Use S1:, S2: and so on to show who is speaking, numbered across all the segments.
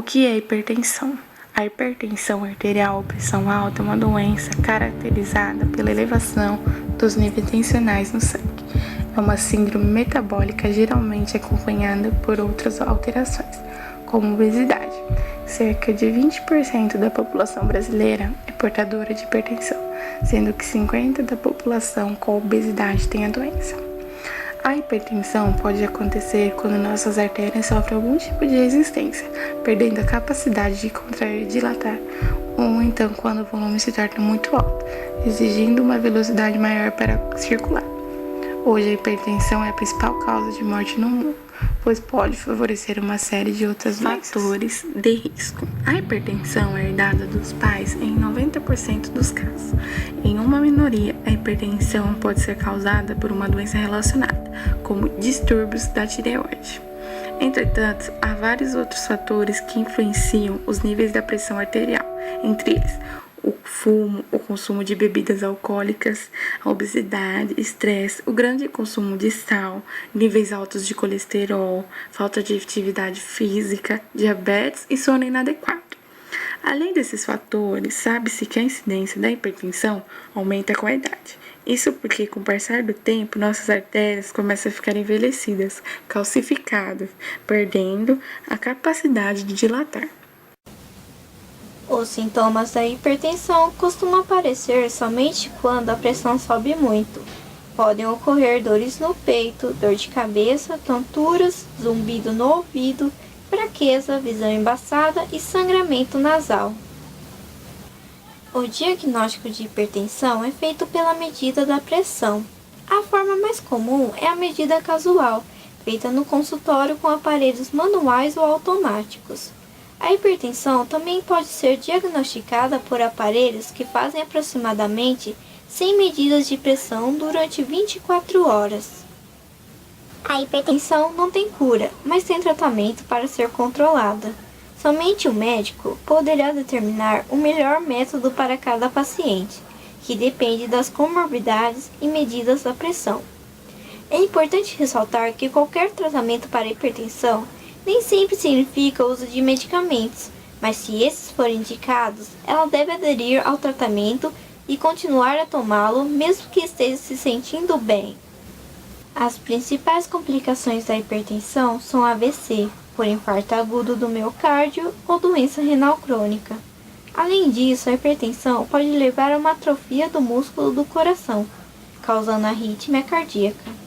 S1: O que é hipertensão? A hipertensão arterial ou pressão alta é uma doença caracterizada pela elevação dos níveis tensionais no sangue. É uma síndrome metabólica geralmente acompanhada por outras alterações, como obesidade. Cerca de 20% da população brasileira é portadora de hipertensão, sendo que 50% da população com obesidade tem a doença. A hipertensão pode acontecer quando nossas artérias sofrem algum tipo de resistência, perdendo a capacidade de contrair e dilatar, ou então quando o volume se torna muito alto, exigindo uma velocidade maior para circular. Hoje, a hipertensão é a principal causa de morte no mundo, pois pode favorecer uma série de outros fatores de risco. A hipertensão é herdada dos pais em 90% dos casos. Em uma minoria, a hipertensão pode ser causada por uma doença relacionada, como distúrbios da tireoide. Entretanto, há vários outros fatores que influenciam os níveis da pressão arterial, entre eles o fumo, o consumo de bebidas alcoólicas, a obesidade, estresse, o grande consumo de sal, níveis altos de colesterol, falta de atividade física, diabetes e sono inadequado. Além desses fatores, sabe-se que a incidência da hipertensão aumenta com a idade. Isso porque, com o passar do tempo, nossas artérias começam a ficar envelhecidas, calcificadas, perdendo a capacidade de dilatar.
S2: Os sintomas da hipertensão costumam aparecer somente quando a pressão sobe muito. Podem ocorrer dores no peito, dor de cabeça, tonturas, zumbido no ouvido, fraqueza, visão embaçada e sangramento nasal. O diagnóstico de hipertensão é feito pela medida da pressão. A forma mais comum é a medida casual, feita no consultório com aparelhos manuais ou automáticos. A hipertensão também pode ser diagnosticada por aparelhos que fazem aproximadamente 100 medidas de pressão durante 24 horas. A hipertensão não tem cura, mas tem tratamento para ser controlada. Somente o médico poderá determinar o melhor método para cada paciente, que depende das comorbidades e medidas da pressão. É importante ressaltar que qualquer tratamento para hipertensão nem sempre significa o uso de medicamentos, mas se esses forem indicados, ela deve aderir ao tratamento e continuar a tomá-lo mesmo que esteja se sentindo bem. As principais complicações da hipertensão são AVC, por infarto agudo do miocárdio ou doença renal crônica. Além disso, a hipertensão pode levar a uma atrofia do músculo do coração, causando arritmia cardíaca.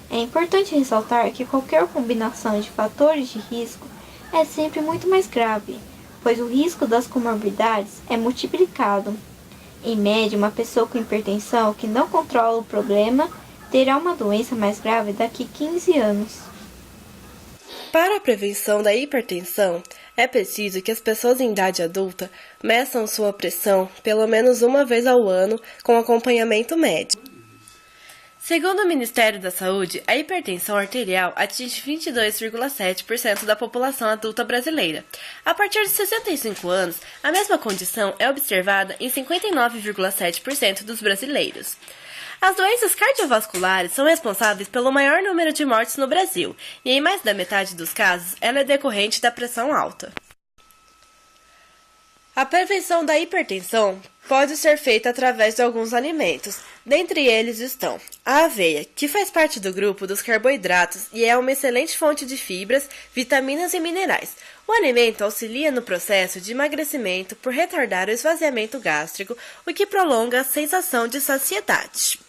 S2: É importante ressaltar que qualquer combinação de fatores de risco é sempre muito mais grave, pois o risco das comorbidades é multiplicado. Em média, uma pessoa com hipertensão que não controla o problema terá uma doença mais grave daqui a 15 anos.
S3: Para a prevenção da hipertensão, é preciso que as pessoas em idade adulta meçam sua pressão pelo menos uma vez ao ano com acompanhamento médico. Segundo o Ministério da Saúde, a hipertensão arterial atinge 22,7% da população adulta brasileira. A partir de 65 anos, a mesma condição é observada em 59,7% dos brasileiros. As doenças cardiovasculares são responsáveis pelo maior número de mortes no Brasil, e em mais da metade dos casos, ela é decorrente da pressão alta. A prevenção da hipertensão pode ser feita através de alguns alimentos. Dentre eles estão a aveia, que faz parte do grupo dos carboidratos e é uma excelente fonte de fibras, vitaminas e minerais. O alimento auxilia no processo de emagrecimento por retardar o esvaziamento gástrico, o que prolonga a sensação de saciedade.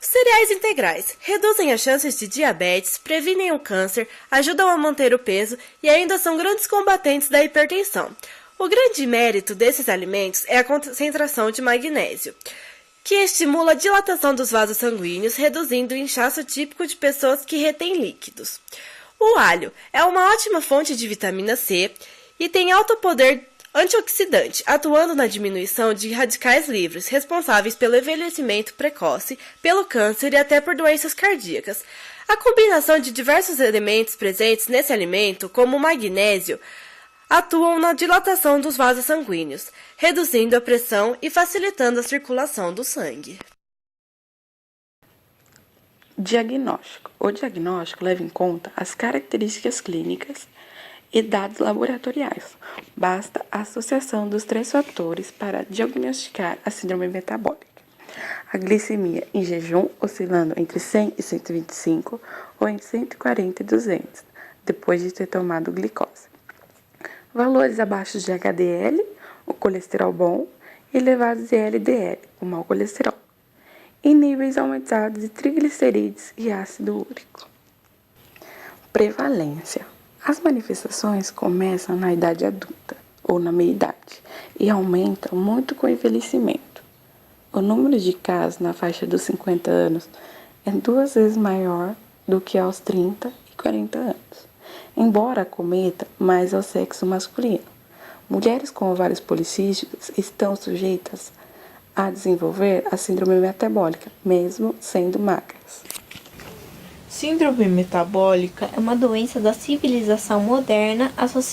S3: Os cereais integrais reduzem as chances de diabetes, previnem o câncer, ajudam a manter o peso e ainda são grandes combatentes da hipertensão. O grande mérito desses alimentos é a concentração de magnésio, que estimula a dilatação dos vasos sanguíneos, reduzindo o inchaço típico de pessoas que retêm líquidos. O alho é uma ótima fonte de vitamina C e tem alto poder antioxidante, atuando na diminuição de radicais livres, responsáveis pelo envelhecimento precoce, pelo câncer e até por doenças cardíacas. A combinação de diversos elementos presentes nesse alimento, como o magnésio, atuam na dilatação dos vasos sanguíneos, reduzindo a pressão e facilitando a circulação do sangue.
S1: Diagnóstico. O diagnóstico leva em conta as características clínicas e dados laboratoriais. Basta a associação dos 3 fatores para diagnosticar a síndrome metabólica. A glicemia em jejum oscilando entre 100 e 125 ou entre 140 e 200, depois de ter tomado glicose. Valores abaixo de HDL, o colesterol bom, e elevados de LDL, o mau colesterol. E níveis aumentados de triglicerídeos e ácido úrico. Prevalência. As manifestações começam na idade adulta ou na meia-idade e aumentam muito com o envelhecimento. O número de casos na faixa dos 50 anos é 2 vezes maior do que aos 30 e 40 anos, embora acometa mais ao sexo masculino. Mulheres com ovários policísticos estão sujeitas a desenvolver a síndrome metabólica, mesmo sendo magras.
S4: Síndrome metabólica
S2: É uma doença da civilização moderna associada